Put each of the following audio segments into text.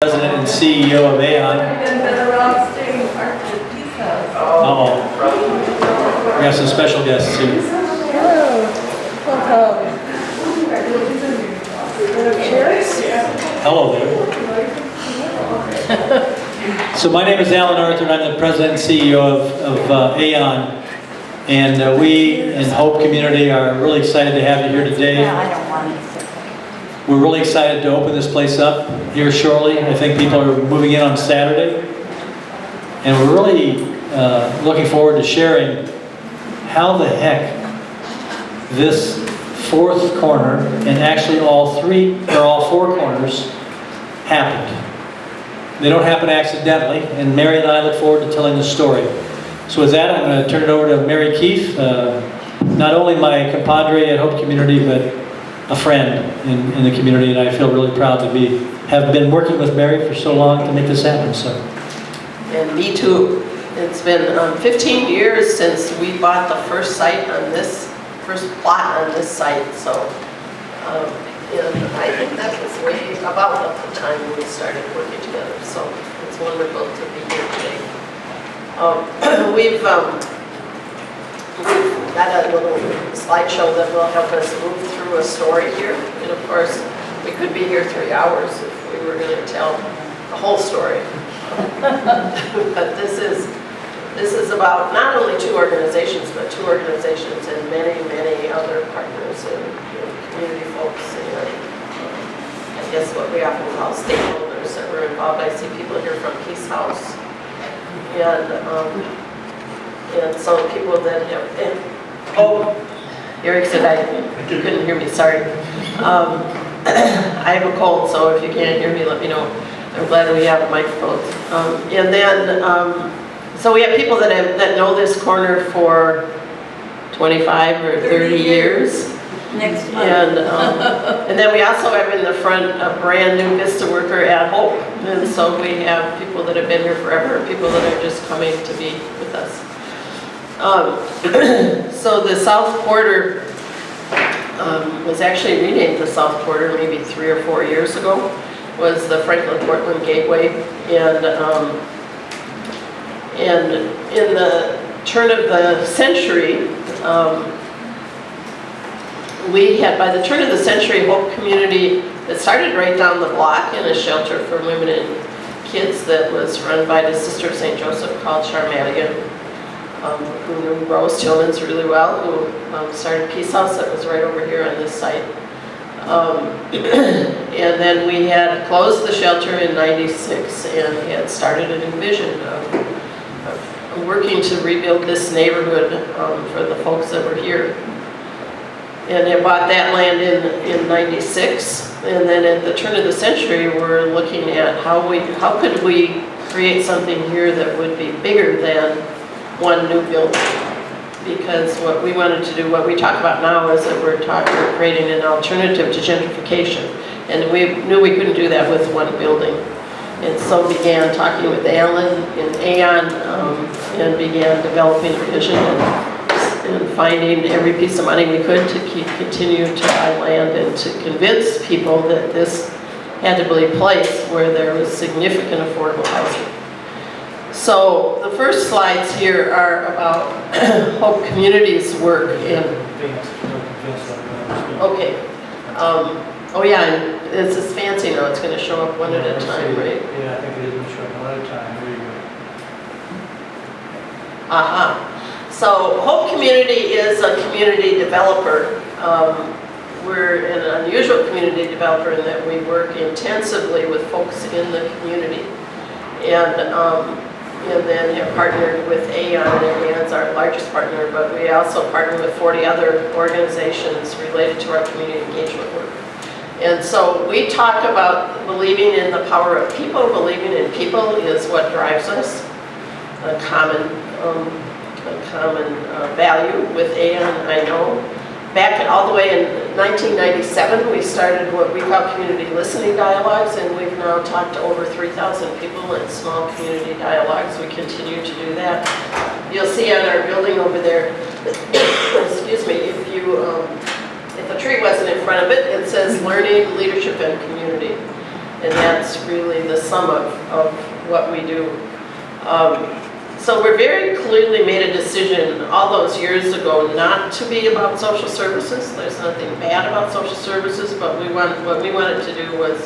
President and CEO of Aon. Uh-oh. We have some special guests too. Hello. Welcome. Cheers. Hello there. So my name is Alan Arthur and I'm the President and CEO of Aon. And we in Hope Community are really excited to have you here today. We're really excited to open this place up here shortly. I think people are moving in on Saturday. And we're really looking forward to sharing how the heck this fourth corner, and actually all four corners, happened. They don't happen accidentally, and Mary and I look forward to telling the story. So with that, I'm going to turn it over to Mary Keefe, not only my compadre at Hope Community, but a friend in the community, and I feel really proud to have been working with Mary for so long to make this happen. So. And me too. It's been 15 years since we bought the first plot on this site. So, and I think that was way about the time we started working together. So it's wonderful to be here today. We've got a little slideshow that will help us move through a story here. And of course, we could be here 3 hours if we were going to tell the whole story. But this is about not only two organizations, but two organizations and many, many other partners and community folks and I guess what we often call stakeholders that were involved. I see people here from Peace House and some people that have, Eric said you couldn't hear me, sorry. I have a cold, so if you can't hear me, let me know. I'm glad we have microphones. And then, so we have people that know this corner for 25 or 30 years. Next month. And then we also have in the front a brand new Vista worker at Hope. And so we have people that have been here forever, people that are just coming to be with us. So the Sough Quarter was actually renamed the Sough Quarter maybe 3 or 4 years ago. Was the Franklin Portland Gateway, and in the turn of the century, by the turn of the century, Hope Community, it started right down the block in a shelter for women and kids that was run by the Sister of St. Joseph called Charmadigan, who knew Rose Tillmans really well, who started Peace House that was right over here on this site. And then we had closed the shelter in '96 and had started a new vision of working to rebuild this neighborhood for the folks that were here. And they bought that land in '96, and then at the turn of the century we're looking at how could we create something here that would be bigger than one new building. Because what we wanted to do, what we talk about now is that we're creating an alternative to gentrification. And we knew we couldn't do that with one building. And so began talking with Alan and Aon and began developing a vision and finding every piece of money we could to continue to buy land and to convince people that this had to be a place where there was significant affordable housing. So the first slides here are about Hope Community's work in. Okay. Oh yeah, and it's this fancy now. It's going to show up one at a time, right? Yeah, I think it is going to show up one at a time. There you go. Aha. So Hope Community is a community developer. We're an unusual community developer in that we work intensively with folks in the community. And then have partnered with Aon, and Aon's our largest partner, but we also partner with 40 other organizations related to our community engagement work. And so we talk about believing in the power of people. Believing in people is what drives us. A common value with Aon, I know. Back all the way in 1997, we started what we call community listening dialogues, and we've now talked to over 3,000 people in small community dialogues. We continue to do that. You'll see on our building over there, excuse me, if the tree wasn't in front of it, it says learning, leadership, and community. And that's really the sum of what we do. So we very clearly made a decision all those years ago not to be about social services. There's nothing bad about social services, but what we wanted to do was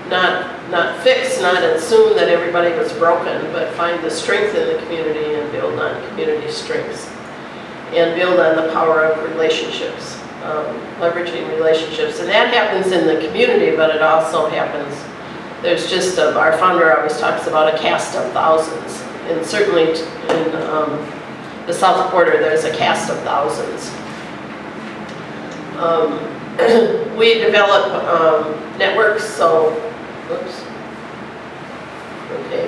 not fix, not assume that everybody was broken, but find the strength in the community and build on community strengths. And build on the power of relationships, leveraging relationships. And that happens in the community, but it also happens, there's just, our founder always talks about a cast of thousands. And certainly in the Sough Quarter, there's a cast of thousands. We develop networks, so, oops, okay,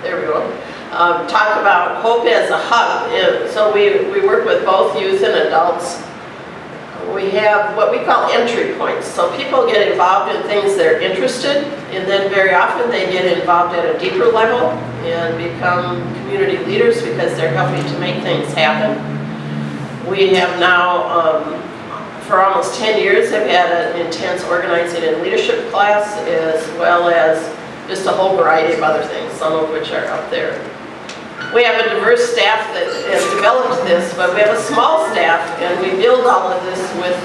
there we go. Talk about hope as a hub. So we work with both youth and adults. We have what we call entry points. So people get involved in things they're interested in, and then very often they get involved at a deeper level and become community leaders because they're helping to make things happen. We have now, for almost 10 years, have had an intense organizing and leadership class, as well as just a whole variety of other things, some of which are up there. We have a diverse staff that has developed this, but we have a small staff, and we build all of this with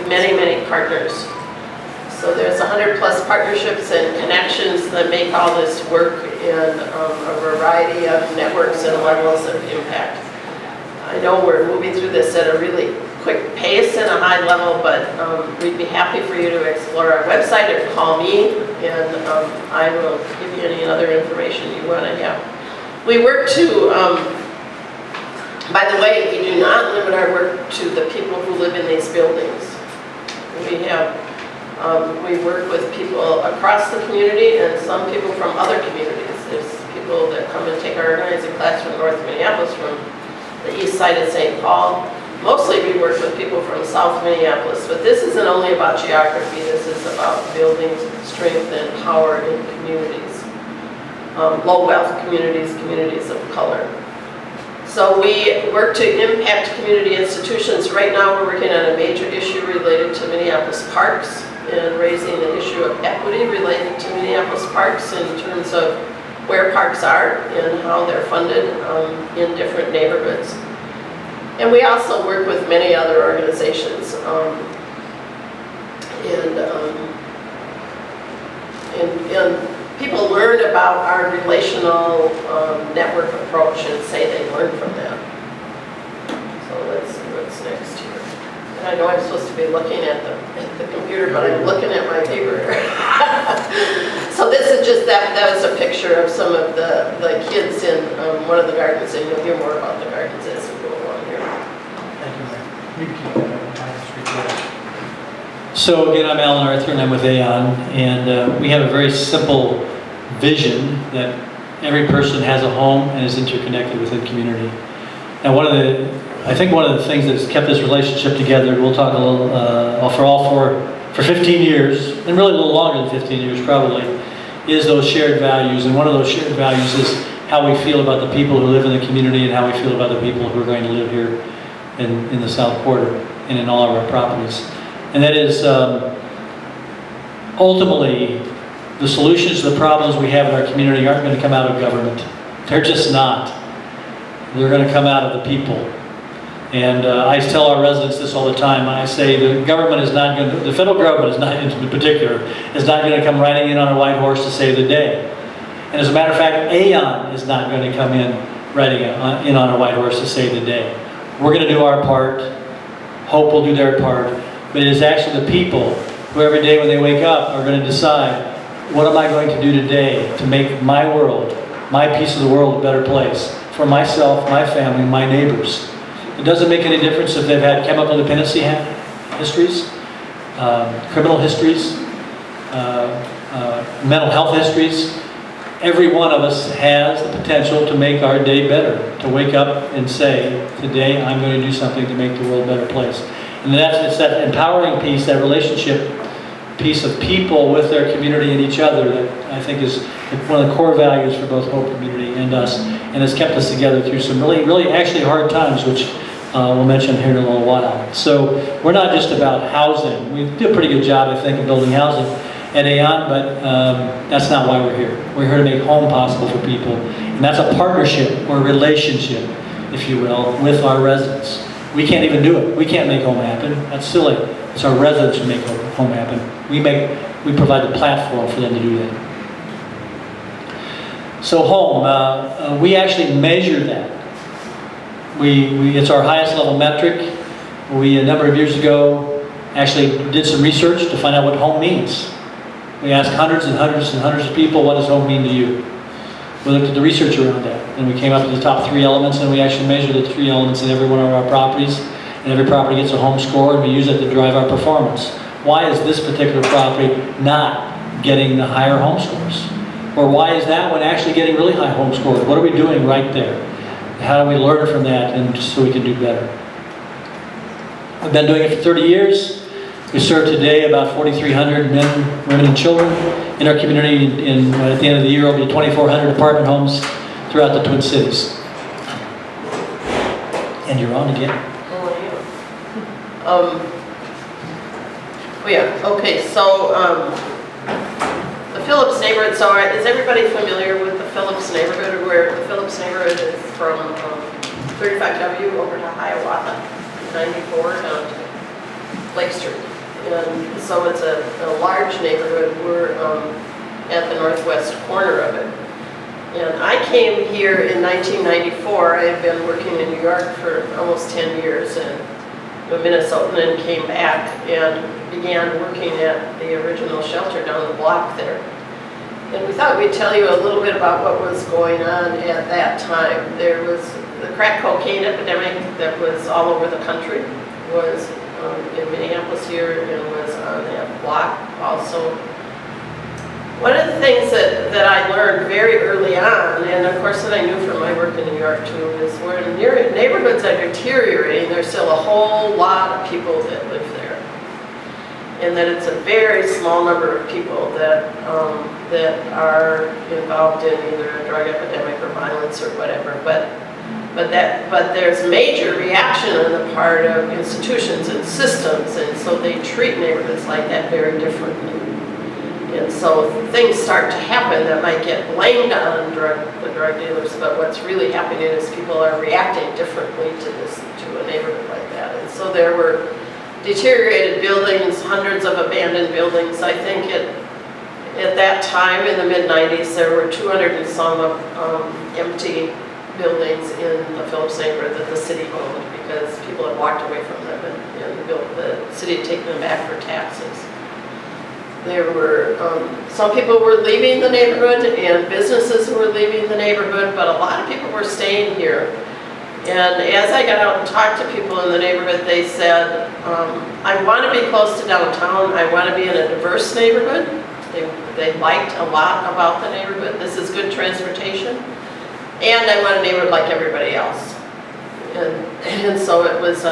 many, many partners. So there's 100+ partnerships and connections that make all this work in a variety of networks and levels of impact. I know we're moving through this at a really quick pace and a high level, but we'd be happy for you to explore our website or call me, and I will give you any other information you want to have. We work to, by the way, we do not limit our work to the people who live in these buildings. We work with people across the community and some people from other communities. There's people that come and take our organizing class from North Minneapolis, from the east side of St. Paul. Mostly we work with people from South Minneapolis, but this isn't only about geography, this is about building strength and power in communities. Low wealth communities, communities of color. So we work to impact community institutions. Right now we're working on a major issue related to Minneapolis parks and raising the issue of equity related to Minneapolis parks in terms of where parks are and how they're funded in different neighborhoods. And we also work with many other organizations. And people learn about our relational network approach and say they learn from that. So let's see what's next here. And I know I'm supposed to be looking at the computer, but I'm looking at my paper. So this is just, that was a picture of some of the kids in one of the gardens, and you'll hear more about the gardens as we go along here. Thank you, Mary. You can keep that on my screen. So again, I'm Alan Arthur, and I'm with Aon, and we have a very simple vision that every person has a home and is interconnected within community. Now, I think one of the things that's kept this relationship together, we'll talk a little, for 15 years, and really a little longer than 15 years probably, is those shared values. And one of those shared values is how we feel about the people who live in the community and how we feel about the people who are going to live here in the Sough Quarter and in all of our properties. And that is ultimately the solutions to the problems we have in our community aren't going to come out of government. They're just not. They're going to come out of the people. And I tell our residents this all the time. I say the government is not going to, the federal government is not, in particular, is not going to come riding in on a white horse to save the day. And as a matter of fact, Aon is not going to come in riding in on a white horse to save the day. We're going to do our part. Hope will do their part. But it is actually the people who every day when they wake up are going to decide, what am I going to do today to make my world, my piece of the world, a better place for myself, my family, my neighbors. It doesn't make any difference if they've had chemical dependency histories, criminal histories, mental health histories. Every one of us has the potential to make our day better, to wake up and say, today I'm going to do something to make the world a better place. And it's that empowering piece, that relationship piece of people with their community and each other that I think is one of the core values for both Hope Community and us, and has kept us together through some really actually hard times, which we'll mention here in a little while. So we're not just about housing. We do a pretty good job, I think, of building housing, at Aon, but that's not why we're here. We're here to make home possible for people. And that's a partnership or relationship, if you will, with our residents. We can't even do it. We can't make home happen. That's silly. It's our residents who make home happen. We provide the platform for them to do that. So home, we actually measure that. It's our highest level metric. We, a number of years ago, actually did some research to find out what home means. We asked hundreds and hundreds and hundreds of people, what does home mean to you? We looked at the research around that, and we came up with the top 3 elements, and we actually measured the 3 elements in every one of our properties, and every property gets a home score, and we use that to drive our performance. Why is this particular property not getting the higher home scores? Or why is that one actually getting really high home scores? What are we doing right there? How do we learn from that and so we can do better? We've been doing it for 30 years. We serve today about 4,300 men, women, and children in our community. At the end of the year, will be 2,400 apartment homes throughout the Twin Cities. And you're on again. Okay, so the Phillips neighborhood, so is everybody familiar with the Phillips neighborhood, where the Phillips neighborhood is from 35W over to Hiawatha, 94 down to Lake Street. And so it's a large neighborhood. We're at the northwest corner of it. And I came here in 1994. I had been working in New York for almost 10 years, and I'm a Minnesotan, and came back and began working at the original shelter down the block there. And we thought we'd tell you a little bit about what was going on at that time. There was the crack cocaine epidemic that was all over the country, was in Minneapolis here, and was on that block also. One of the things that I learned very early on, and of course that I knew from my work in New York too, is when neighborhoods are deteriorating, there's still a whole lot of people that live there. And that it's a very small number of people that are involved in either a drug epidemic or violence or whatever. But there's major reaction on the part of institutions and systems, and so they treat neighborhoods like that very differently. And so things start to happen that might get blamed on the drug dealers, but what's really happening is people are reacting differently to a neighborhood like that. And so there were deteriorated buildings, hundreds of abandoned buildings. I think at that time in the mid-90s, there were 200 and some empty buildings in the Phillips neighborhood that the city owned because people had walked away from them, and the city had taken them back for taxes. There were, some people were leaving the neighborhood and businesses were leaving the neighborhood, but a lot of people were staying here. And as I got out and talked to people in the neighborhood, they said, I want to be close to downtown, I want to be in a diverse neighborhood. They liked a lot about the neighborhood. This is good transportation. And I want a neighborhood like everybody else. And so it was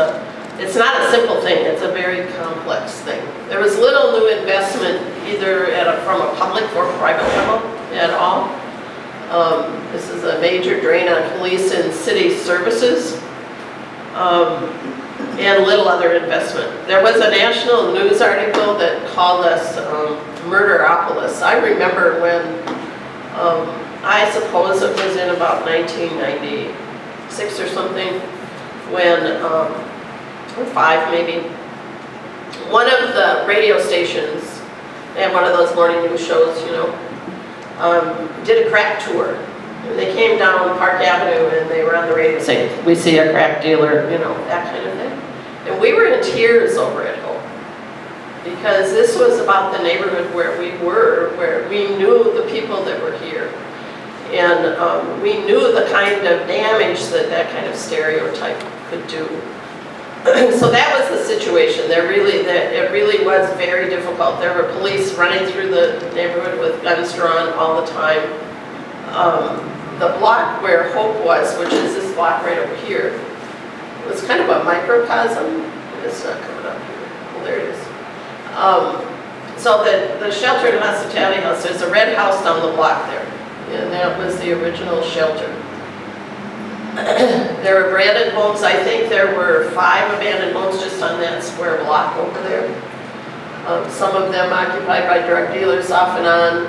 it's not a simple thing, it's a very complex thing. There was little new investment either from a public or private level at all. This is a major drain on police and city services, and little other investment. There was a national news article that called us Murderopolis. I remember when, I suppose it was in about 1996 or something, when or 5 maybe, one of the radio stations, they had one of those morning news shows, you know, did a crack tour. And they came down Park Avenue and they were on the radio saying, we see a crack dealer, you know, that kind of thing. And we were in tears over it all, because this was about the neighborhood where we were, where we knew the people that were here. And we knew the kind of damage that kind of stereotype could do. So that was the situation. It really was very difficult. There were police running through the neighborhood with guns drawn all the time. The block where Hope was, which is this block right over here, was kind of a microcosm. It's not coming up here. Well, there it is. So the shelter and hospitality house, there's a red house down the block there. And that was the original shelter. There were abandoned homes. I think there were 5 abandoned homes just on that square block over there. some of them occupied by drug dealers off and on,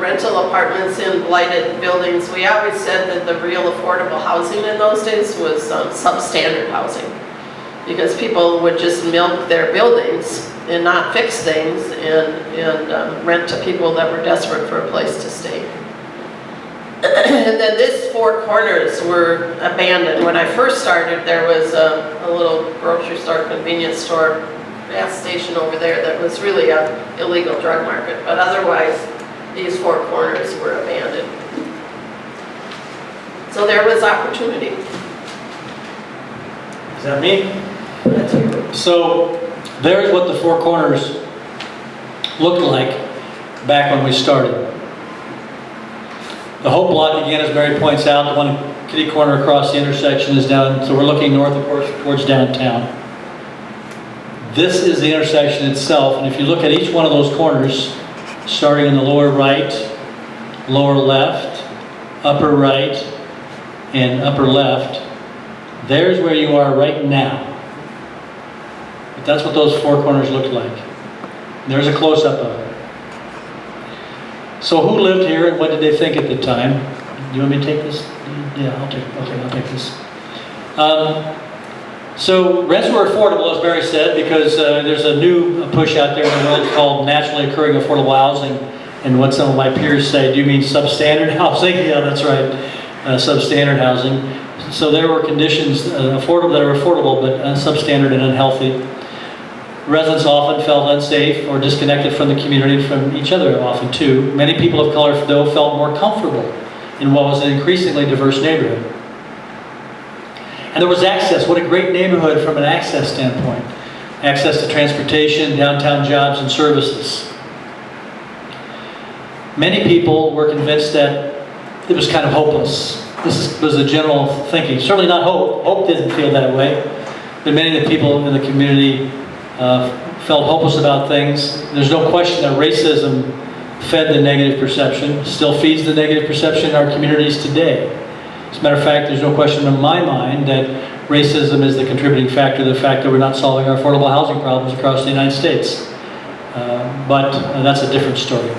rental apartments in blighted buildings. We always said that the real affordable housing in those days was substandard housing, because people would just milk their buildings and not fix things and rent to people that were desperate for a place to stay. And then these four corners were abandoned. When I first started, there was a little grocery store, convenience store, gas station over there that was really an illegal drug market. But otherwise, these four corners were abandoned. So there was opportunity. Is that me? That's you. So there's what the four corners looked like back when we started. The Hope Block, again, as Mary points out, the one kitty corner across the intersection is down, so we're looking north, of course, towards downtown. This is the intersection itself, and if you look at each one of those corners, starting in the lower right, lower left, upper right, and upper left, there's where you are right now. But that's what those four corners look like. There's a close-up of it. So who lived here and what did they think at the time? Do you want me to take this? Yeah, I'll take this. So rents were affordable, as Mary said, because there's a new push out there in the world called naturally occurring affordable housing. And what some of my peers say, do you mean substandard housing? Yeah, that's right, substandard housing. So there were conditions that are affordable but substandard and unhealthy. Residents often felt unsafe or disconnected from the community and from each other often too. Many people of color, though, felt more comfortable in what was an increasingly diverse neighborhood. And there was access. What a great neighborhood from an access standpoint. Access to transportation, downtown jobs and services. Many people were convinced that it was kind of hopeless. This was the general thinking. Certainly not hope. Hope didn't feel that way. But many of the people in the community felt hopeless about things. There's no question that racism fed the negative perception, still feeds the negative perception in our communities today. As a matter of fact, there's no question in my mind that racism is the contributing factor to the fact that we're not solving our affordable housing problems across the United States. But that's a different story.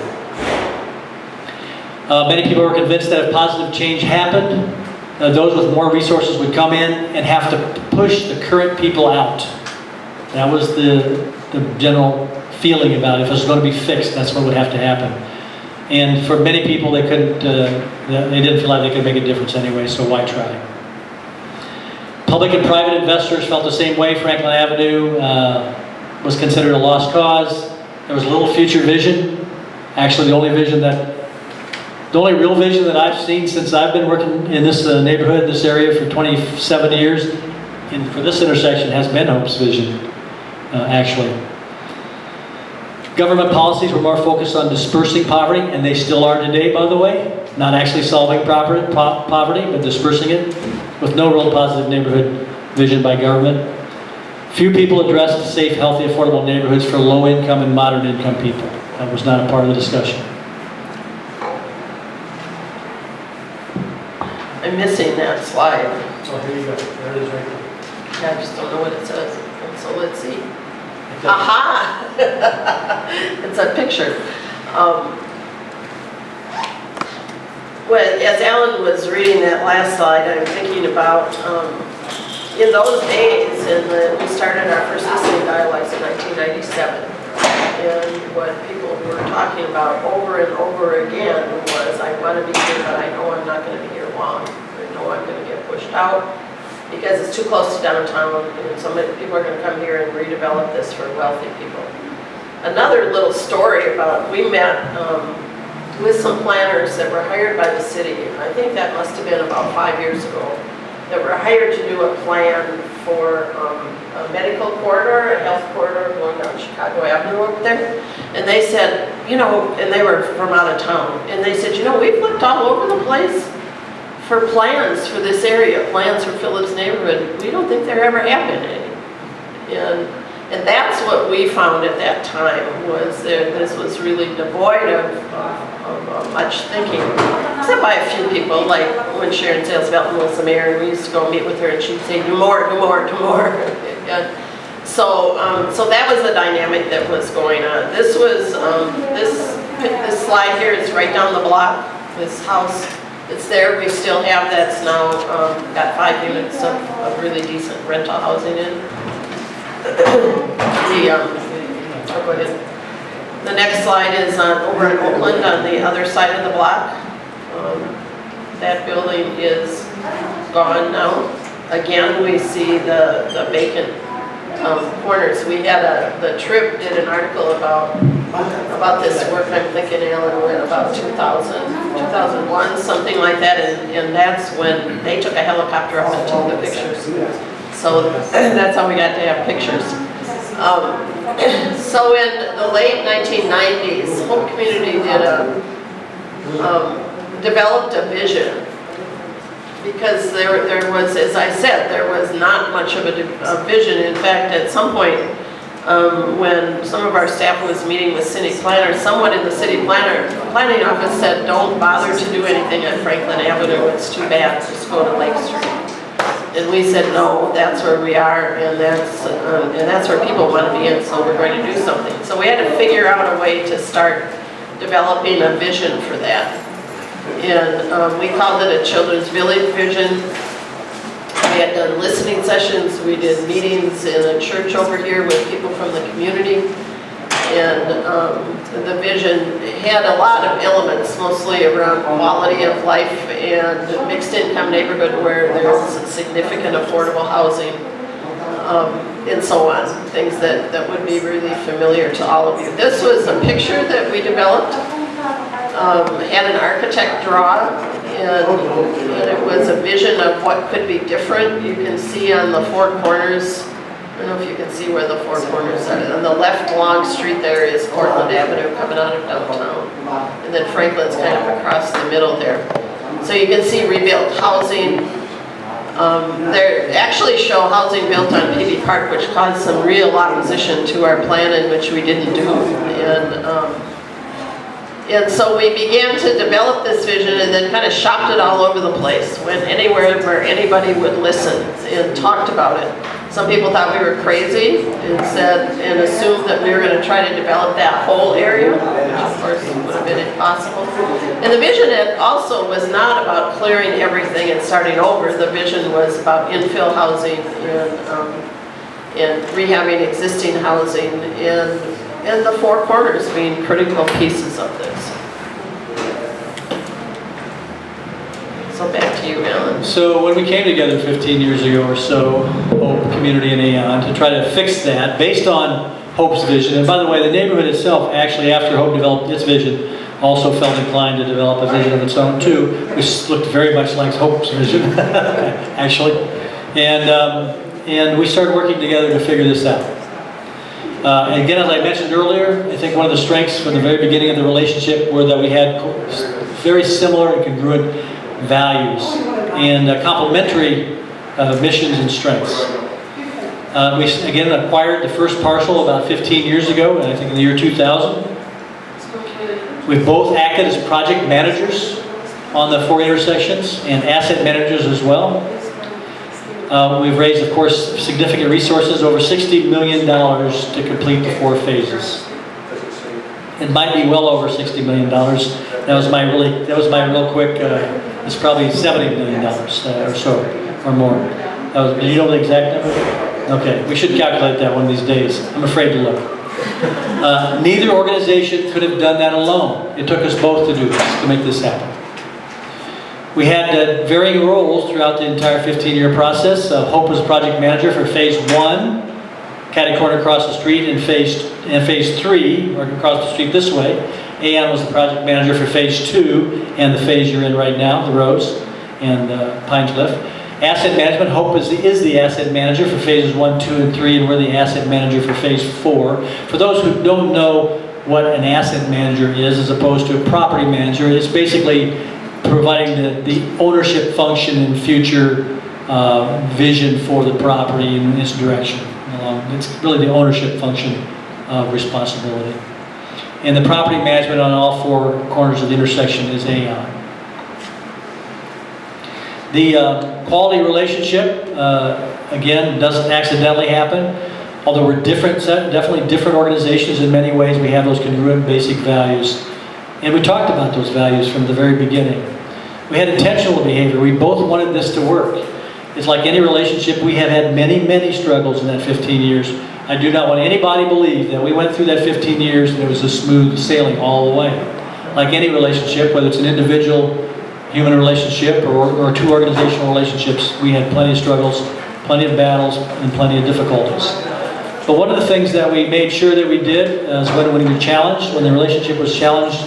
Many people were convinced that if positive change happened, those with more resources would come in and have to push the current people out. That was the general feeling about it. If it was going to be fixed, that's what would have to happen. And for many people, they didn't feel like they could make a difference anyway, so why try? Public and private investors felt the same way. Franklin Avenue was considered a lost cause. There was little future vision. Actually, the only real vision that I've seen since I've been working in this neighborhood, this area for 27 years, and for this intersection has been Hope's vision, actually. Government policies were more focused on dispersing poverty, and they still are today, by the way. Not actually solving poverty, but dispersing it, with no real positive neighborhood vision by government. Few people addressed safe, healthy, affordable neighborhoods for low-income and moderate-income people. That was not a part of the discussion. I'm missing that slide. Oh, here you go. There it is right there. I just don't know what it says. So let's see. Aha! It's a picture. As Alan was reading that last slide, I'm thinking about in those days, and we started our first listening dialogues in 1997. And what people were talking about over and over again was, I want to be here, but I know I'm not going to be here long. I know I'm going to get pushed out because it's too close to downtown, and so many people are going to come here and redevelop this for wealthy people. Another little story about, we met with some planners that were hired by the city. I think that must have been about 5 years ago, that were hired to do a plan for a medical corridor, a health corridor going down Chicago Avenue over there. And they said, and they were from out of town, and they said, we've looked all over the place for plans for this area, plans for Phillips neighborhood. We don't think there ever have been any. And that's what we found at that time, was that this was really devoid of much thinking, except by a few people, like when Sharon Sales Belton was the mayor, and we used to go meet with her, and she'd say, do more, do more, do more. And So that was the dynamic that was going on. This was, this slide here is right down the block. This house, it's there, we still have, that's now got 5 units of really decent rental housing in. Go ahead. The next slide is over in Oakland on the other side of the block. That building is gone now. Again, we see the vacant corners. We had the Trib did an article about this work. I'm thinking, Alan, went about 2001, something like that, and that's when they took a helicopter up and took the pictures. So that's how we got to have pictures. So in the late 1990s, Hope Community developed a vision. Because there was, as I said, there was not much of a vision. In fact, at some point, when some of our staff was meeting with city planners, someone in the city planning office said, don't bother to do anything at Franklin Avenue, it's too bad, just go to Lake Street. And we said, no, that's where we are, and that's where people want to be, and so we're going to do something. So we had to figure out a way to start developing a vision for that. And we called it a Children's Village vision. We had done listening sessions. We did meetings in a church over here with people from the community. And the vision had a lot of elements, mostly around quality of life and mixed income neighborhood where there's significant affordable housing, and so on. Things that would be really familiar to all of you. This was a picture that we developed. Had an architect draw, and it was a vision of what could be different. You can see on the 4 corners, I don't know if you can see where the 4 corners are. On the left long street there is Cortland Avenue coming out of downtown, and then Franklin's kind of across the middle there. So you can see rebuilt housing. They actually show housing built on PB Park, which caused some real opposition to our plan, in which we didn't do. And so we began to develop this vision and then kind of shopped it all over the place, went anywhere where anybody would listen and talked about it. Some people thought we were crazy and assumed that we were going to try to develop that whole area, which of course would have been impossible. And the vision also was not about clearing everything and starting over. The vision was about infill housing and rehabbing existing housing and the 4 corners being critical pieces of this. So back to you, Alan. So when we came together 15 years ago or so, Hope Community and Aon, to try to fix that based on Hope's vision, and by the way, the neighborhood itself, actually after Hope developed its vision, also felt inclined to develop a vision of its own too, which looked very much like Hope's vision, actually. And we started working together to figure this out. And again, as I mentioned earlier, I think one of the strengths from the very beginning of the relationship were that we had very similar and congruent values and complementary missions and strengths. We again acquired the first parcel about 15 years ago, and I think in the year 2000. We've both acted as project managers on the 4 intersections and asset managers as well. We've raised, of course, significant resources, over $60 million to complete the 4 phases. It might be well over $60 million. That was my real quick. It's probably $70 million or so, or more. Do you know the exact number? Okay, we should calculate that one of these days. I'm afraid to look. Neither organization could have done that alone. It took us both to do this, to make this happen. We had varying roles throughout the entire 15-year process. Hope was project manager for phase 1, catty corner across the street, and phase 3, or across the street this way. Aon was the project manager for phase 2, and the phase you're in right now, the Rose and Pine Cliff. Asset management, Hope is the asset manager for phases 1, 2, and 3, and we're the asset manager for phase 4. For those who don't know what an asset manager is, as opposed to a property manager, it's basically providing the ownership function and future vision for the property in this direction. It's really the ownership function of responsibility. And the property management on all 4 corners of the intersection is Aon. The quality relationship, again, doesn't accidentally happen. Although we're different, definitely different organizations in many ways, we have those congruent basic values. And we talked about those values from the very beginning. We had intentional behavior. We both wanted this to work. It's like any relationship, we have had many, many struggles in that 15 years. I do not want anybody to believe that we went through that 15 years and it was a smooth sailing all the way. Like any relationship, whether it's an individual human relationship or two organizational relationships, we had plenty of struggles, plenty of battles, and plenty of difficulties. But one of the things that we made sure that we did is when we were challenged, when the relationship was challenged,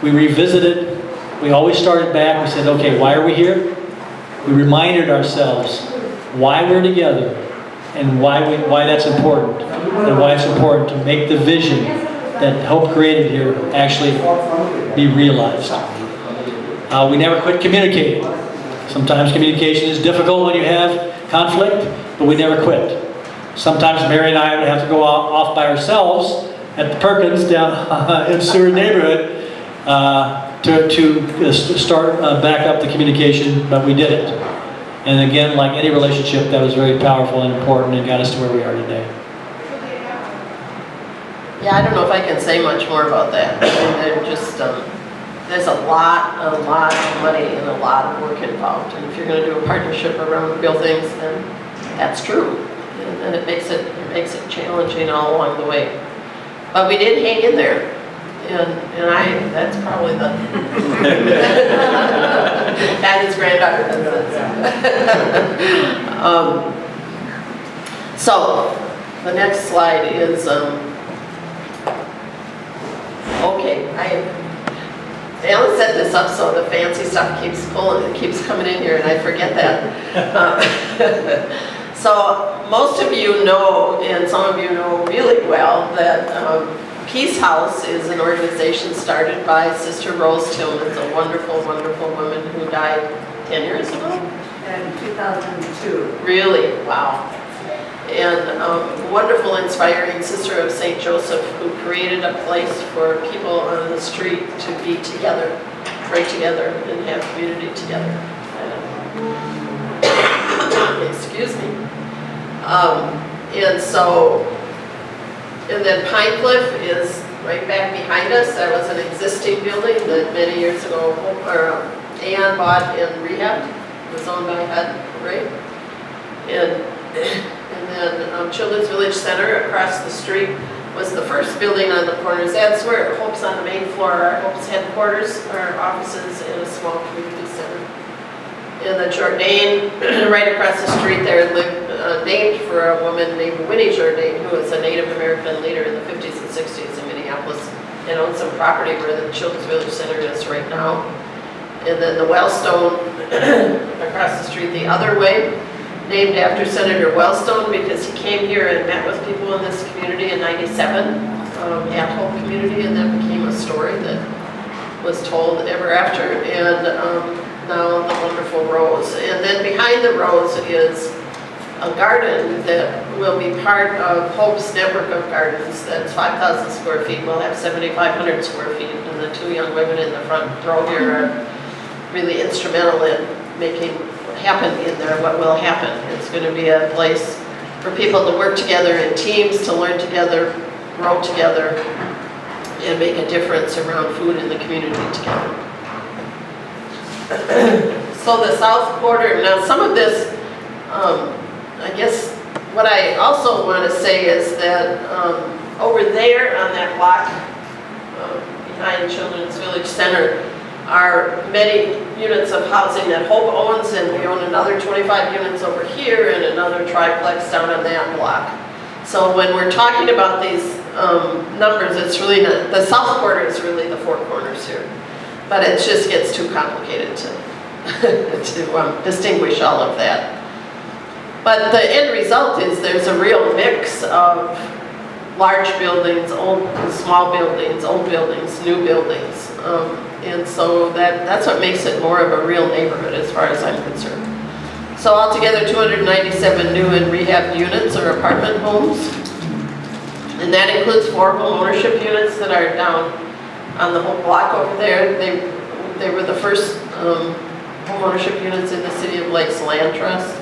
we revisited. We always started back. We said, okay, why are we here? We reminded ourselves why we're together and why that's important, and why it's important to make the vision that Hope created here actually be realized. We never quit communicating. Sometimes communication is difficult when you have conflict, but we never quit. Sometimes Mary and I would have to go off by ourselves at the Perkins down in Seward neighborhood to start back up the communication, but we did it. And again, like any relationship, that was very powerful and important and got us to where we are today. Yeah, I don't know if I can say much more about that. I mean, they're just, there's a lot of money and a lot of work involved. And if you're going to do a partnership around buildings, then that's true. And it makes it challenging all along the way. But we did hang in there. And that's probably the and his granddaughter does that. So the next slide is okay. They only set this up so the fancy stuff keeps pulling, it keeps coming in here, and I forget that. So most of you know, and some of you know really well, that Peace House is an organization started by Sister Rose Tillman, a wonderful, wonderful woman who died 10 years ago? In 2002. Really? Wow. And wonderful, inspiring sister of St. Joseph, who created a place for people on the street to be together, pray together, and have community together. Excuse me. And then Pine Cliff is right back behind us. That was an existing building that many years ago Aon bought and rehabbed. It was owned by HUD, right? And then Children's Village Center across the street was the first building on the corners. That's where Hope's on the main floor. Our Hope's headquarters, our offices, and a small community center. And the Jourdain, right across the street there, lived named for a woman named Winnie Jourdain, who was a Native American leader in the 50s and 60s in Minneapolis, and owned some property where the Children's Village Center is right now. And then the Wellstone across the street the other way, named after Senator Wellstone, because he came here and met with people in this community in '97, at Hope Community, and that became a story that was told ever after. And now the wonderful Rose. And then behind the Rose is a garden that will be part of Hope's network of gardens. That's 5,000 square feet. We'll have 7,500 square feet. And the two young women in the front row here are really instrumental in making happen in there what will happen. It's going to be a place for people to work together in teams, to learn together, grow together, and make a difference around food in the community together. So the Sough Quarter, now some of this, I guess what I also want to say is that over there on that block behind Children's Village Center are many units of housing that Hope owns, and we own another 25 units over here and another triplex down on that block. So when we're talking about these numbers, it's really not, the Sough Quarter is really the four corners here. But it just gets too complicated to, to distinguish all of that. But the end result is there's a real mix of large buildings, small buildings, old buildings, new buildings. And so that's what makes it more of a real neighborhood as far as I'm concerned. So altogether 297 new and rehab units or apartment homes. And that includes 4 home ownership units that are down on the whole block over there. They were the first home ownership units in the City of Lakes Land Trust.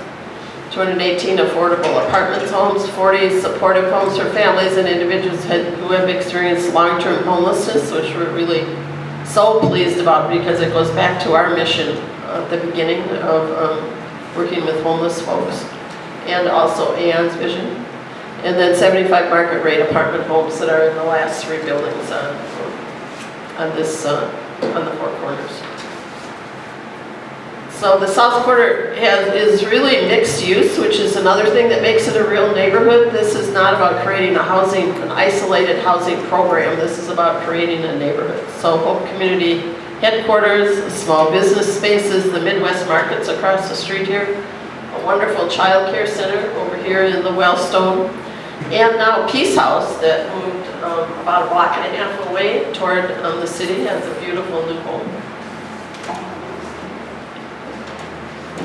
218 affordable apartments homes, 40 supportive homes for families and individuals who have experienced long-term homelessness, which we're really so pleased about because it goes back to our mission at the beginning of working with homeless folks, and also Aon's vision. And then 75 market rate apartment homes that are in the last 3 buildings on the Four Corners. So the Sough Quarter is really mixed use, which is another thing that makes it a real neighborhood. This is not about creating an isolated housing program. This is about creating a neighborhood. So Hope Community Headquarters, small business spaces, the Midwest markets across the street here, a wonderful child care center over here in the Wellstone, and now Peace House that moved about a block and a half away toward the city, has a beautiful new home.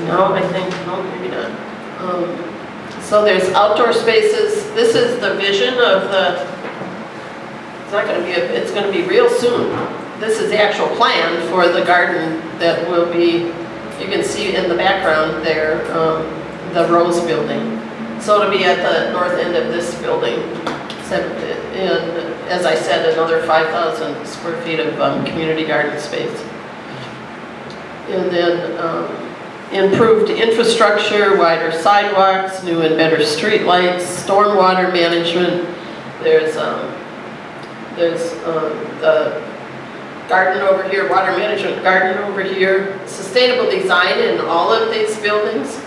No, I think, no, maybe not. So there's outdoor spaces. This is the vision of it's going to be real soon. This is the actual plan for the garden that will be, you can see in the background there, the Rose building. So it'll be at the north end of this building. And as I said, another 5,000 square feet of community garden space. And then improved infrastructure, wider sidewalks, new and better street lights, stormwater management. There's the garden over here, water management garden over here, sustainable design in all of these buildings.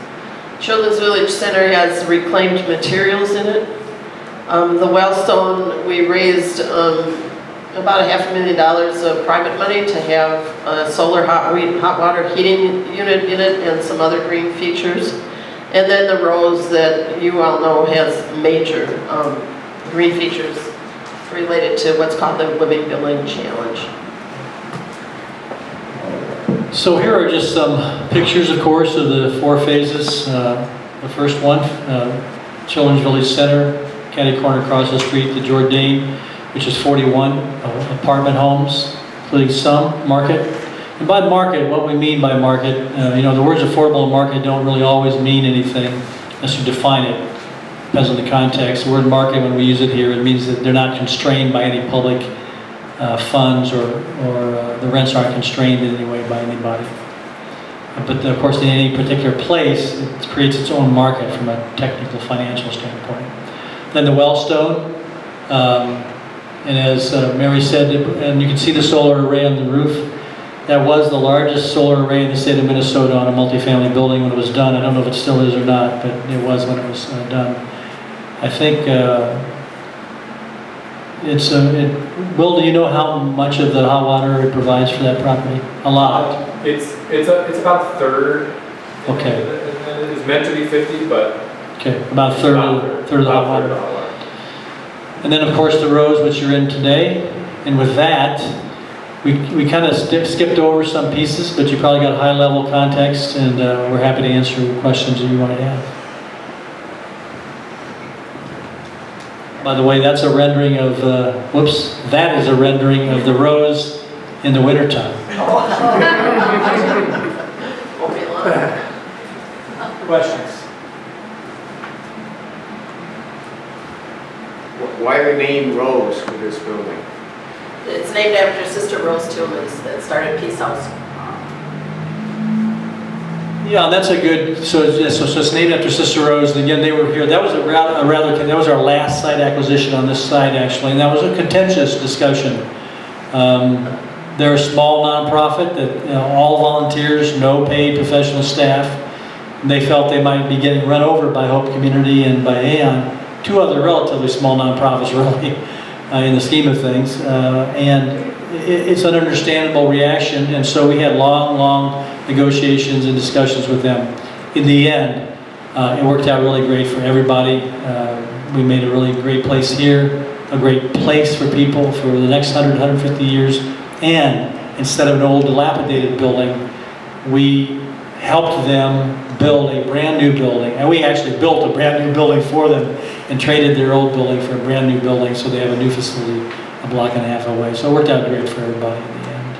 Children's Village Center has reclaimed materials in it. The Wellstone, we raised about $500,000 of private money to have a solar hot water heating unit in it and some other green features. And then the Rose that you all know has major green features related to what's called the Living Building Challenge. So here are just some pictures, of course, of the 4 phases. The first one, Children's Village Center, catty corner across the street, the Jourdain, which is 41 apartment homes, including some market. And by market, what we mean by market, the words affordable and market don't really always mean anything unless you define it. Depends on the context. The word market, when we use it here, it means that they're not constrained by any public funds or the rents aren't constrained in any way by anybody. But of course, in any particular place, it creates its own market from a technical financial standpoint. Then the Wellstone, and as Mary said, and you can see the solar array on the roof. That was the largest solar array in the state of Minnesota on a multifamily building when it was done. I don't know if it still is or not, but it was when it was done. I think Will, do you know how much of the hot water it provides for that property? A lot. It's about a third. Okay. It's meant to be 50, but okay, about a third of the hot water. And then of course the Rose, which you're in today. And with that, we kind of skipped over some pieces, but you probably got high level context, and we're happy to answer questions that you want to have. By the way, that's a rendering of, that is a rendering of the Rose in the wintertime. Won't be long. Questions? Why the name Rose for this building? It's named after Sister Rose Tillmans that started Peace House. Yeah, that's a good, so it's named after Sister Rose, and again, they were here. That was that was our last site acquisition on this site, actually, and that was a contentious discussion. They're a small nonprofit that all volunteers, no paid professional staff. And they felt they might be getting run over by Hope Community and by Aon, 2 other relatively small nonprofits, really, in the scheme of things. And it's an understandable reaction, and so we had long negotiations and discussions with them. In the end, it worked out really great for everybody. We made a really great place here, a great place for people for the next 100, 150 years. And instead of an old dilapidated building, we helped them build a brand new building. And we actually built a brand new building for them and traded their old building for a brand new building, so they have a new facility a block and a half away. So it worked out great for everybody in the end.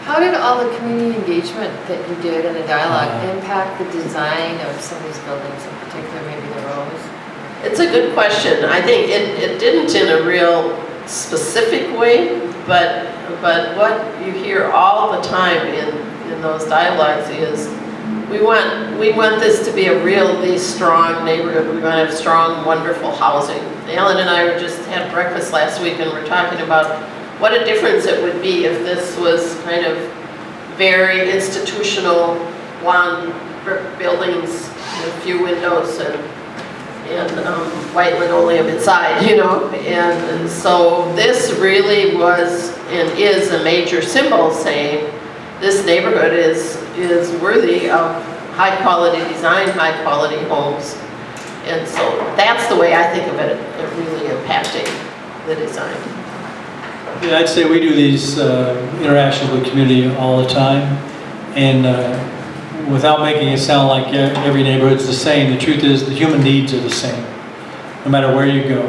How how did all the community engagement that you did and the dialogue Uh-huh. impact the design of some of these buildings, in particular maybe the rows? It's a good question. I think it didn't in a real specific way, but what you hear all the time in those dialogues is we want this to be a really strong neighborhood. We want to have strong, wonderful housing. Alan and I just had breakfast last week and we're talking about what a difference it would be if this was kind of very institutional, one brick buildings, with a few windows and white linoleum inside, you know. And so this really was and is a major symbol saying this neighborhood is worthy of high quality design, high quality homes. And so that's the way I think of it really impacting the design. Yeah, I'd say we do these interactions with community all the time, and without making it sound like every neighborhood's the same, the truth is the human needs are the same, no matter where you go.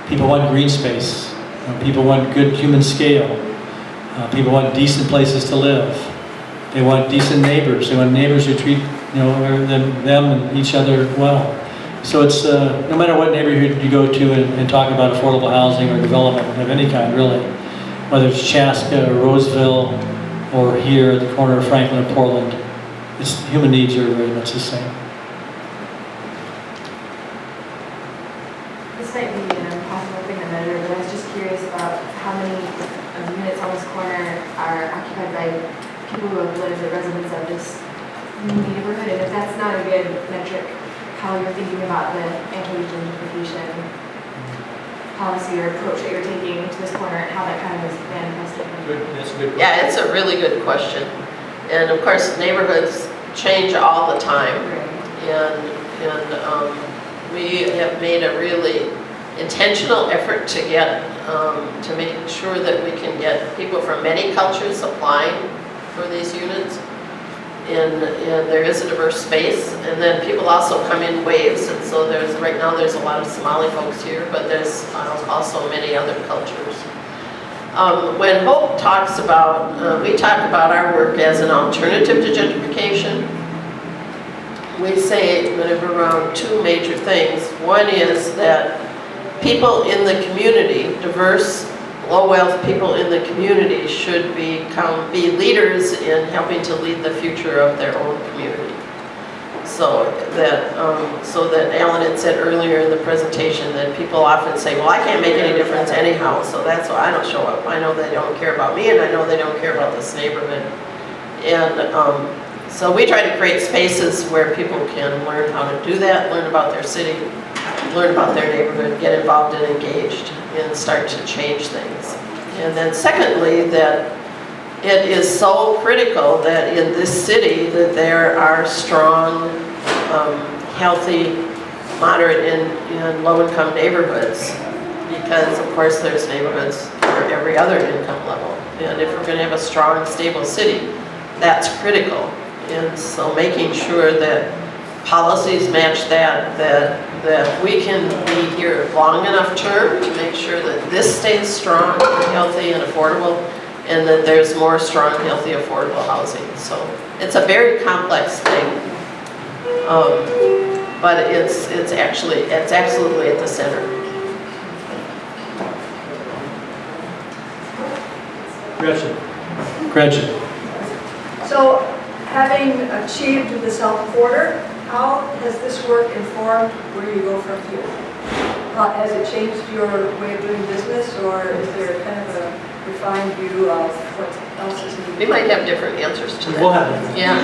People want green space. People want good human scale. People want decent places to live. They want decent neighbors. They want neighbors who treat them and each other well. So it's no matter what neighborhood you go to and talk about affordable housing or development of any kind, really, whether it's Chaska or Roseville or here at the corner of Franklin and Portland, human needs are very much the same. This might be an impossible thing to measure, but I was just curious about how many units on this corner are occupied by people who have lived as residents of this neighborhood, and if that's not a good metric, how you're thinking about the anti-gentrification policy or approach that you're taking to this corner and how that kind of is manifested. That's a good question. Yeah, it's a really good question. And of course, neighborhoods change all the time. And we have made a really intentional effort to get, to make sure that we can get people from many cultures applying for these units. And there is a diverse space, and then people also come in waves, and so right now there's a lot of Somali folks here, but there's also many other cultures. When Hope talks about, we talk about our work as an alternative to gentrification. We say around two major things. One is that people in the community, diverse, low-wealth people in the community should be leaders in helping to lead the future of their own community. So that Alan had said earlier in the presentation that people often say, well, I can't make any difference anyhow, so that's why I don't show up. I know they don't care about me, and I know they don't care about this neighborhood. And so we try to create spaces where people can learn how to do that, learn about their city, learn about their neighborhood, get involved and engaged, and start to change things. And then secondly, that it is so critical that in this city that there are strong, healthy, moderate and low-income neighborhoods, because of course there's neighborhoods for every other income level. And if we're going to have a strong, stable city, that's critical. And so making sure that policies match that we can be here long enough term to make sure that this stays strong, healthy, and affordable, and that there's more strong, healthy, affordable housing. So it's a very complex thing, but it's absolutely at the center. Gretchen. So, having achieved the Sough Quarter, how has this work informed where you go from here? Has it changed your way of doing business, or is there kind of a refined view of what else is needed? We might have different answers to that. We'll have Yeah.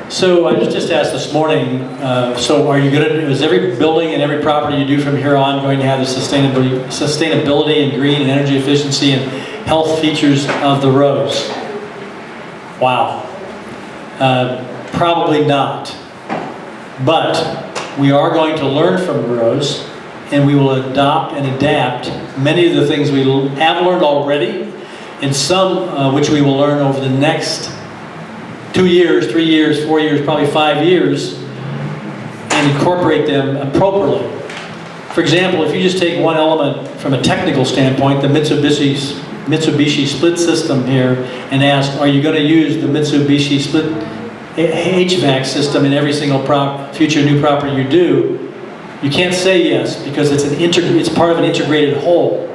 So I was just asked this morning, so are you going to, is every building and every property you do from here on going to have the sustainability and green and energy efficiency and health features of the rows? Wow. Probably not. But we are going to learn from the rows, and we will adopt and adapt many of the things we have learned already, and some which we will learn over the next 2 years, 3 years, 4 years, probably 5 years, and incorporate them appropriately. For example, if you just take one element from a technical standpoint, the Mitsubishi's Mitsubishi split system here and asked, are you going to use the Mitsubishi split HVAC system in every single future new property you do, you can't say yes because it's part of an integrated whole.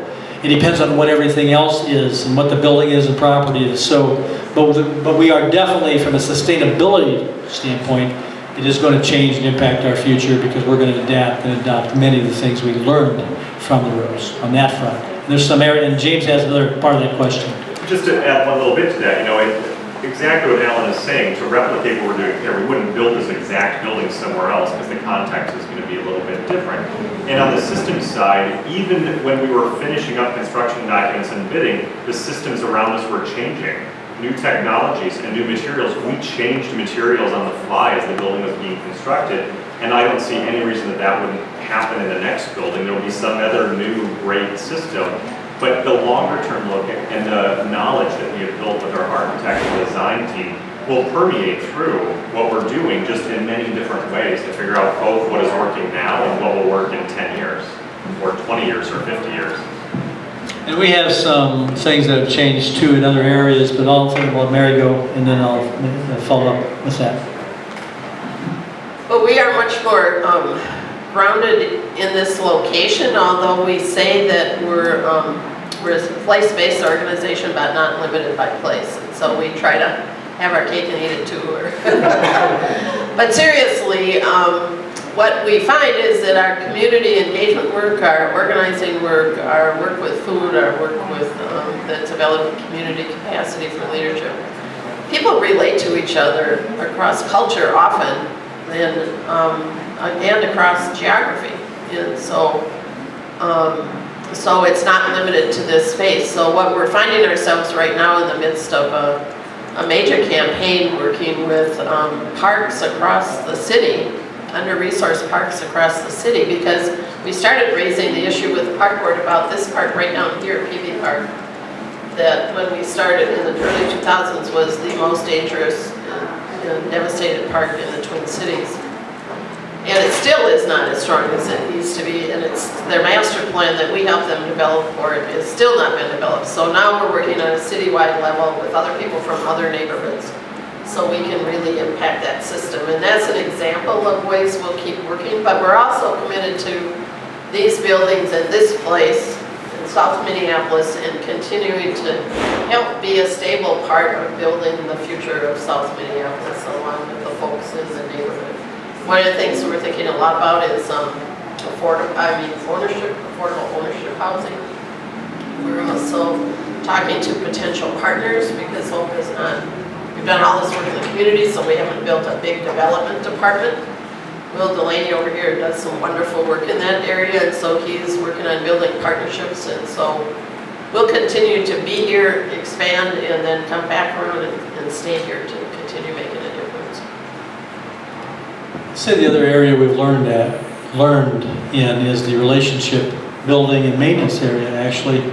It depends on what everything else is and what the building is and property is. So, but we are definitely, from a sustainability standpoint, it is going to change and impact our future because we're going to adapt and adopt many of the things we learned from the ROS on that front. And there's some area, and James has another part of that question. Just to add one little bit to that, exactly what Alan is saying, to replicate what we're doing here, we wouldn't build this exact building somewhere else because the context is going to be a little bit different. And on the systems side, even when we were finishing up construction documents and bidding, the systems around us were changing. New technologies and new materials, we changed materials on the fly as the building was being constructed, and I don't see any reason that that wouldn't happen in the next building. There will be some other new great system. But the longer term look and the knowledge that we have built with our architect and design team will permeate through what we're doing just in many different ways to figure out both what is working now and what will work in 10 years, or 20 years, or 50 years. And we have some things that have changed too in other areas, but I'll think about Mary go and then I'll follow up with that. But we are much more grounded in this location, although we say that we're a place-based organization, but not limited by place. And so we try to have our cake and eat it too. But seriously, what we find is that our community engagement work, our organizing work, our work with food, our work with the developing community capacity for leadership, people relate to each other across culture often and across geography. And so it's not limited to this space. So what we're finding ourselves right now in the midst of a major campaign working with parks across the city, under-resourced parks across the city, because we started raising the issue with the park board about this park right down here, PV Park, that when we started in the early 2000s was the most dangerous and devastated park in the Twin Cities. And it still is not as strong as it needs to be, and it's their master plan that we help them develop for it is still not been developed. So now we're working on a citywide level with other people from other neighborhoods so we can really impact that system. And that's an example of ways we'll keep working, but we're also committed to these buildings and this place in South Minneapolis and continuing to help be a stable part of building the future of South Minneapolis along with the folks in the neighborhood. One of the things we're thinking a lot about is affordable ownership housing. We're also talking to potential partners because Hope is not, we've done all this work in the community, so we haven't built a big development department. Will Delaney over here does some wonderful work in that area, and so he's working on building partnerships, and so we'll continue to be here, expand, and then come back around and stay here to continue making a difference. I'd say the other area we've learned in is the relationship building and maintenance area, actually.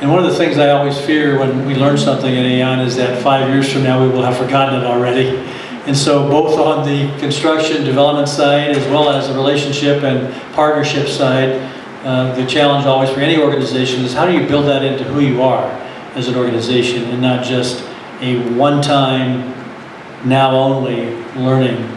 And one of the things I always fear when we learn something at Aon is that 5 years from now we will have forgotten it already. And so both on the construction development side as well as the relationship and partnership side, the challenge always for any organization is how do you build that into who you are as an organization and not just a one-time, now only learning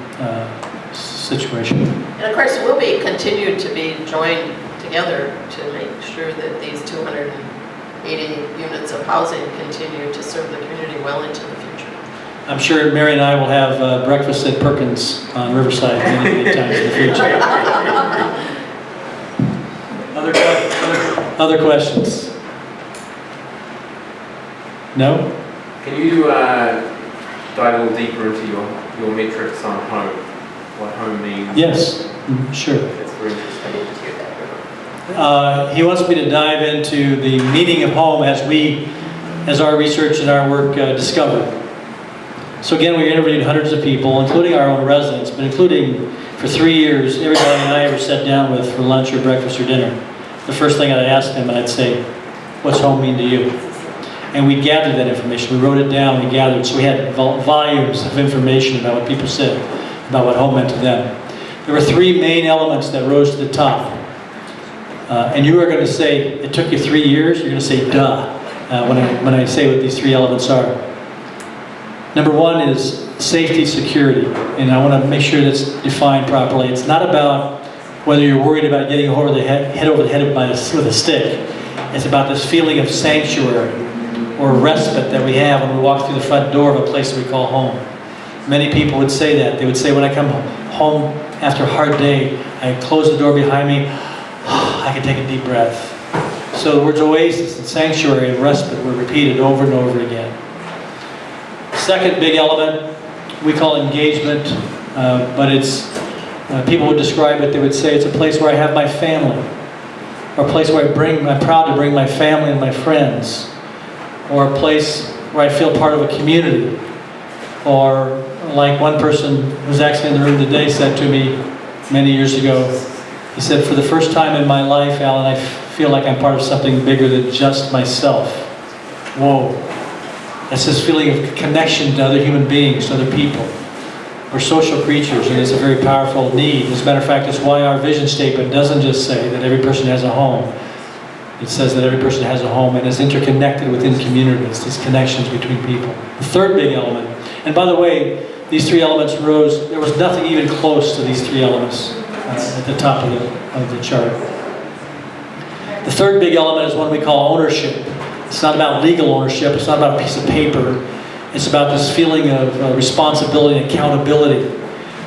situation. And of course, we'll be continued to be joined together to make sure that these 280 units of housing continue to serve the community well into the future. I'm sure Mary and I will have breakfast at Perkins on Riverside many times in the future. Other questions? No? Can you dive a little deeper into your metrics on home? What home means? Yes, sure. That's very interesting. He wants me to dive into the meaning of home as our research and our work discovered. So again, we interviewed hundreds of people, including our own residents, but including for 3 years, everybody I ever sat down with for lunch or breakfast or dinner. The first thing I'd ask them, and I'd say, what's home mean to you? And we gathered that information. We wrote it down, we gathered. So we had volumes of information about what people said, about what home meant to them. There were 3 main elements that rose to the top. And you were going to say, it took you 3 years? You're going to say, duh. when I say what these three elements are. Number one is safety, security, and I want to make sure that's defined properly. It's not about whether you're worried about getting over the head over the head with a stick. It's about this feeling of sanctuary or respite that we have when we walk through the front door of a place that we call home. Many people would say that. They would say, when I come home after a hard day, I close the door behind me, I can take a deep breath. So the words oasis and sanctuary and respite were repeated over and over again. Second big element we call engagement, but it's, people would describe it, they would say it's a place where I have my family, or a place where I'm proud to bring my family and my friends, or a place where I feel part of a community, or like one person who's actually in the room today said to me many years ago, he said, for the first time in my life, Alan, I feel like I'm part of something bigger than just myself. Whoa. That's this feeling of connection to other human beings, to other people. We're social creatures, and it's a very powerful need. As a matter of fact, it's why our vision statement doesn't just say that every person has a home. It says that every person has a home and is interconnected within communities, these connections between people. The third big element, and by the way, these three elements rose, there was nothing even close to these three elements at the top of the chart. The third big element is one we call ownership. It's not about legal ownership, it's not about a piece of paper. It's about this feeling of responsibility and accountability.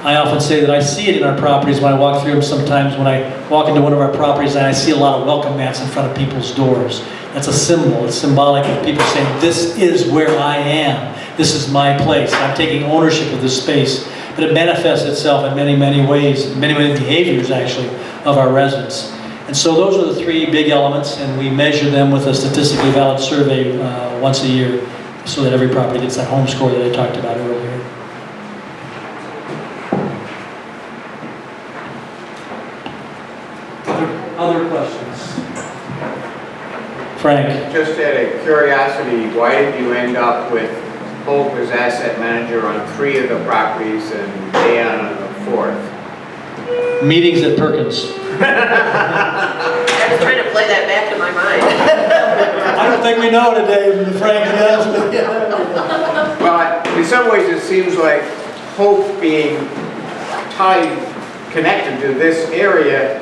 I often say that I see it in our properties when I walk through them sometimes. When I walk into one of our properties and I see a lot of welcome mats in front of people's doors. That's a symbol. It's symbolic of people saying, this is where I am. This is my place. I'm taking ownership of this space. But it manifests itself in many, many ways, many, many behaviors actually, of our residents. And so those are the three big elements, and we measure them with a statistically valid survey once a year so that every property gets that home score that I talked about earlier. Other questions? Frank? Just out of curiosity, why did you end up with Hope as asset manager on 3 of the properties and Dan on the 4th? Meetings at Perkins. I was trying to play that back in my mind. I don't think we know today, Frank, yes. Well, in some ways it seems like Hope being connected to this area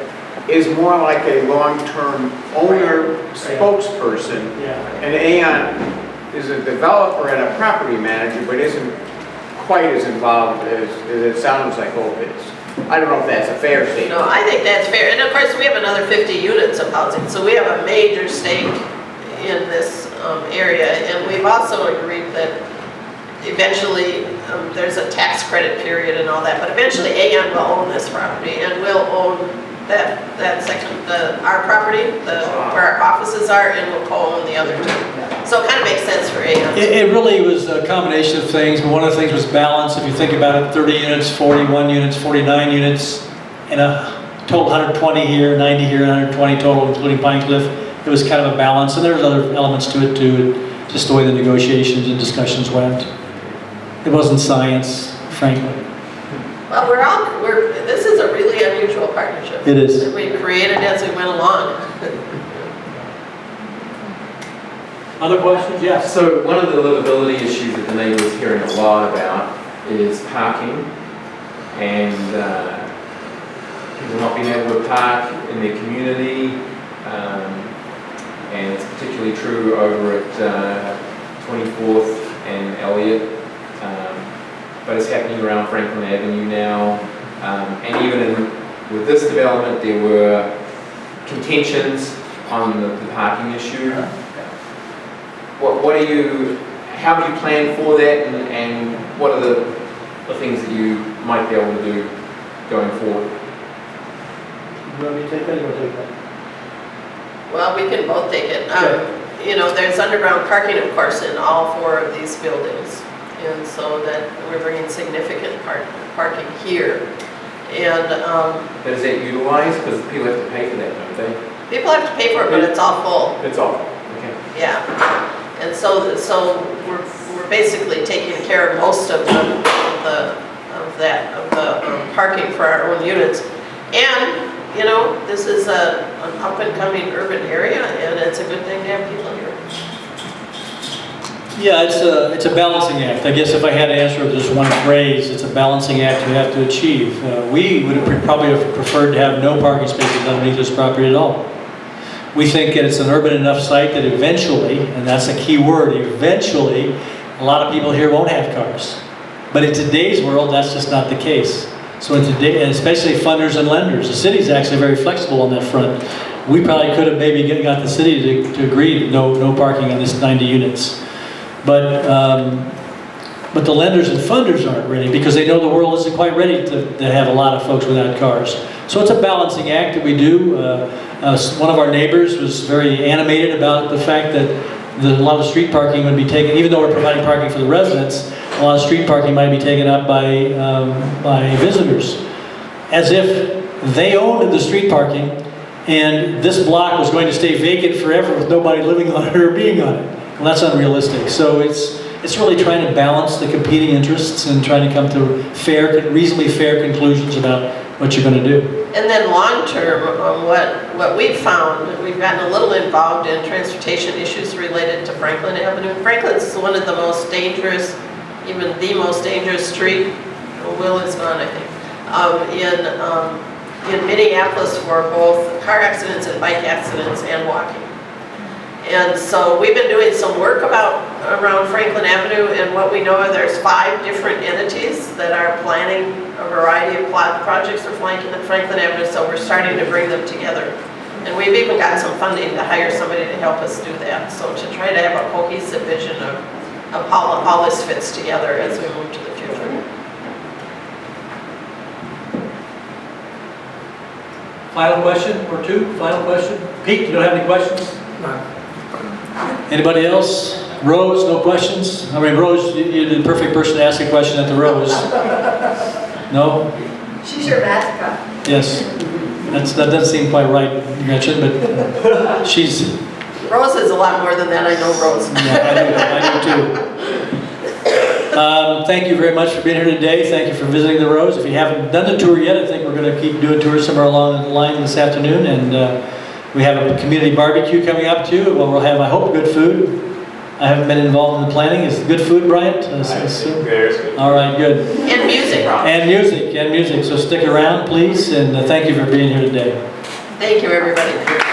is more like a long-term owner spokesperson. Yeah. And Aon is a developer and a property manager, but isn't quite as involved as it sounds like Hope is. I don't know if that's a fair statement. No, I think that's fair. And of course, we have another 50 units of housing, so we have a major stake in this area. And we've also agreed that eventually there's a tax credit period and all that, but eventually Aon will own this property and we'll own that section, our property, where our offices are, and we'll co-own the other 2. So it kind of makes sense for Aon. It really was a combination of things, but one of the things was balance. If you think about it, 30 units, 41 units, 49 units, and a total 120 here, 90 here, 120 total, including Pine Cliff. It was kind of a balance, and there's other elements to it too, just the way the negotiations and discussions went. It wasn't science, frankly. Well, this is a really unusual partnership. It is. That we created as we went along. Other questions? Yes. So one of the livability issues that the neighbour is hearing a lot about is parking, and people not being able to park in their community, and it's particularly true over at 24th and Elliott, but it's happening around Franklin Avenue now, and even with this development there were contentions on the parking issue. How do you plan for that, and what are the things that you might be able to do going forward? You want me to take that, or you want to take that? Well, we can both take it. Okay. You know, there's underground parking, of course, in all 4 of these buildings. And so that we're bringing significant parking here. And But is that utilized? Because people have to pay for that, don't they? people have to pay for it, but it's all full. It's all, okay. Yeah. And so we're basically taking care of most of the parking for our own units. And, you know, this is an up and coming urban area, and it's a good thing to have people here. Yeah, it's a balancing act. I guess if I had to answer with just one phrase, it's a balancing act you have to achieve. We would have probably have preferred to have no parking spaces underneath this property at all. We think that it's an urban enough site that eventually, and that's a key word, eventually, a lot of people here won't have cars. But in today's world, that's just not the case. So in today, and especially funders and lenders, the city's actually very flexible on that front. We probably could have maybe got the city to agree no parking on this 90 units. But the lenders and funders aren't ready because they know the world isn't quite ready to have a lot of folks without cars. So it's a balancing act that we do. One of our neighbors was very animated about the fact that a lot of street parking would be taken, even though we're providing parking for the residents, a lot of street parking might be taken up by visitors. As if they owned the street parking and this block was going to stay vacant forever with nobody living on it or being on it. Well, that's unrealistic. So it's really trying to balance the competing interests and trying to come to reasonably fair conclusions about what you're going to do. And then long-term, what we've found, we've gotten a little involved in transportation issues related to Franklin Avenue. Franklin's one of the most dangerous, even the most dangerous street, Will is gone, I think, in Minneapolis for both car accidents and bike accidents and walking. And so we've been doing some work around Franklin Avenue, and what we know are there's 5 different entities that are planning a variety of projects for Franklin Avenue, so we're starting to bring them together. And we've even got some funding to hire somebody to help us do that, so to try to have a cohesive vision of how all this fits together as we move to the future. Final question or two? Final question? Pete, you don't have any questions? No. Anybody else? Rose, no questions? I mean, Rose, you're the perfect person to ask a question at the Rose. No? She's your mascot. Yes. That doesn't seem quite right, Gretchen, but she's... Rose is a lot more than that, I know Rose. Yeah, I do too. Thank you very much for being here today. Thank you for visiting the Rose. If you haven't done the tour yet, I think we're going to keep doing tours somewhere along the line this afternoon. And we have a community barbecue coming up too. Well, we'll have, I hope, good food. I haven't been involved in the planning. Is it good food, Bryant? Good. All right, good. And music. And music. So stick around, please. And thank you for being here today. Thank you, everybody.